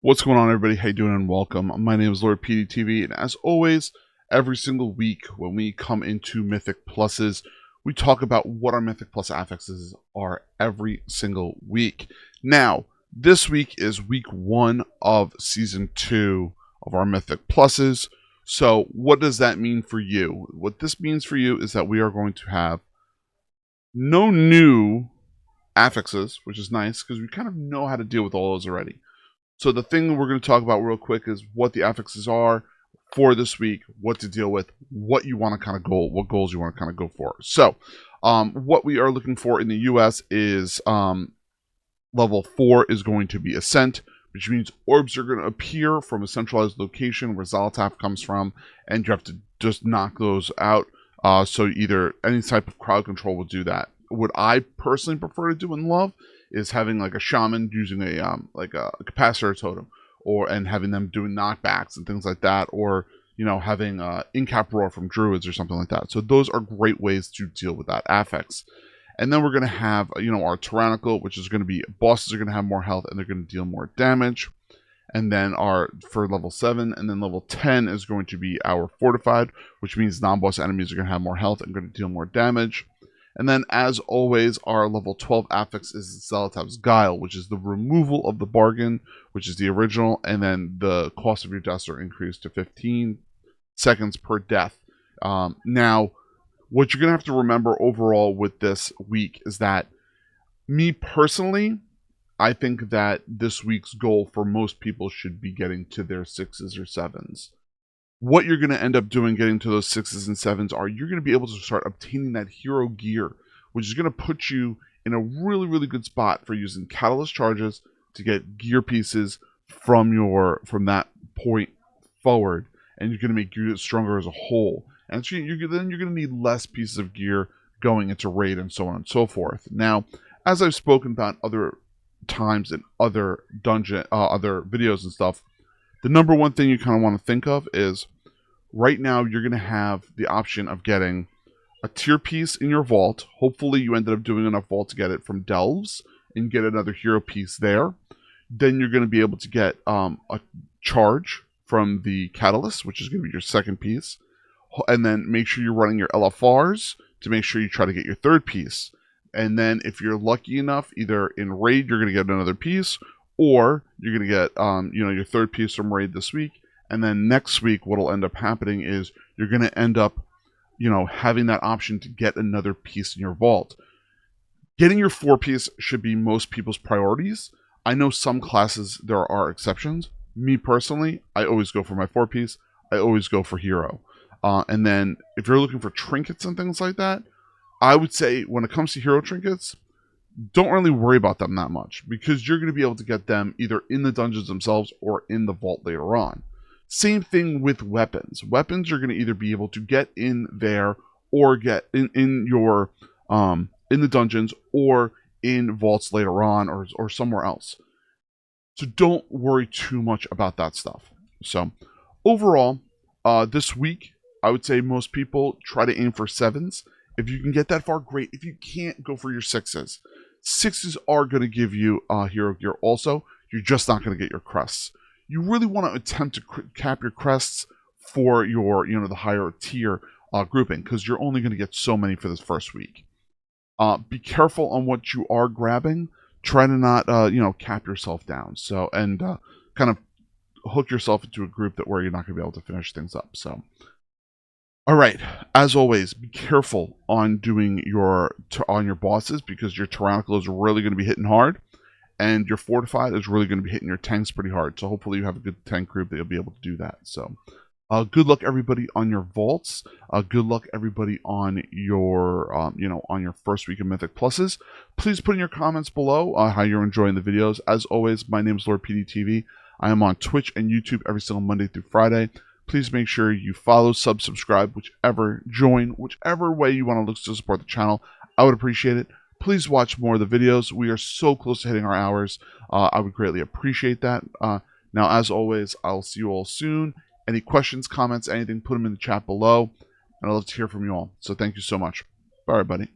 What's going on, everybody? How you doing? And welcome. My name is PeteyTV, and as always, every single week when we come into Mythic Pluses, we talk about what our Mythic Plus affixes are every single week. Now, this week is week 1 of season 2 of our Mythic Pluses. So, what does that mean for you? What this means for you is that we are going to have no new affixes, which is nice because we kind of know how to deal with all those already. So the thing we're going to talk about real quick is what the affixes are for this week, what to deal with, what you want to kind of goal, what goals you want to kind of go for. So what we are looking for in the US is level 4 is going to be Ascent, which means orbs are going to appear from a centralized location where Zolotaf comes from, and you have to just knock those out. So either any type of crowd control will do that. What I personally prefer to do in Love is having like a shaman using a like a capacitor totem, and having them doing knockbacks and things like that, or having in-cap roar from druids or something like that. So those are great ways to deal with that affix. And then we're going to have our tyrannical, which is going to be bosses are going to have more health and they're going to deal more damage. And then for level 7, and then level 10 is going to be our fortified, which means non-boss enemies are going to have more health and going to deal more damage. And then, as always, our level 12 affix is Zolotaf's Guile, which is the removal of the bargain, which is the original, and then the cost of your deaths are increased to 15 seconds per death. Now, what you're going to have to remember overall with this week is that, me personally, I think that this week's goal for most people should be getting to their 6s or 7s. What you're going to end up doing getting to those 6s and 7s are you're going to be able to start obtaining that hero gear, which is going to put you in a really, really good spot for using catalyst charges to get gear pieces from that point forward, and you're going to make you stronger as a whole. And so then you're going to need less pieces of gear going into raid and so on and so forth. Now, as I've spoken about other times in other other videos and stuff, the number one thing you kind of want to think of is right now you're going to have the option of getting a tier piece in your vault. Hopefully you ended up doing enough vault to get it from Delves and get another hero piece there. Then you're going to be able to get a charge from the catalyst, which is going to be your second piece. And then make sure you're running your LFRs to make sure you try to get your third piece. And then if you're lucky enough, either in raid you're going to get another piece, or you're going to get your third piece from raid this week. And then next week what will end up happening is you're going to end up having that option to get another piece in your vault. Getting your 4-piece should be most people's priorities. I know some classes there are exceptions. Me personally, I always go for my 4-piece. I always go for hero. And then if you're looking for trinkets and things like that, I would say when it comes to hero trinkets, don't really worry about them that much, because you're going to be able to get them either in the dungeons themselves or in the vault later on. Same thing with weapons. Weapons you're going to either be able to get in there or get in your in the dungeons or in vaults later on, or somewhere else. So don't worry too much about that stuff. So overall, this week I would say most people try to aim for 7s. If you can get that far, great. If you can't, go for your 6s. 6s are going to give you hero gear also. You're just not going to get your crests. You really want to attempt to cap your crests for your, the higher tier grouping, because you're only going to get so many for this first week. Be careful on what you are grabbing. Try to not, cap yourself down. So, and kind of hook yourself into a group where you're not going to be able to finish things up. So, all right, as always, be careful on doing your bosses, because your tyrannical is really going to be hitting hard, and your fortified is really going to be hitting your tanks pretty hard. So hopefully you have a good tank group that you'll be able to do that. So good luck everybody on your vaults. Good luck everybody on your on your first week of Mythic Pluses. Please put in your comments below how you're enjoying the videos. As always, my name is PeteyTV. I am on Twitch and YouTube every single Monday through Friday. Please make sure you follow, subscribe, whichever way you want to look to support the channel. I would appreciate it. Please watch more of the videos. We are so close to hitting our hours. I would greatly appreciate that. Now, as always, I'll see you all soon. Any questions, comments, anything, put them in the chat below. And I'd love to hear from you all. So thank you so much. Bye, everybody.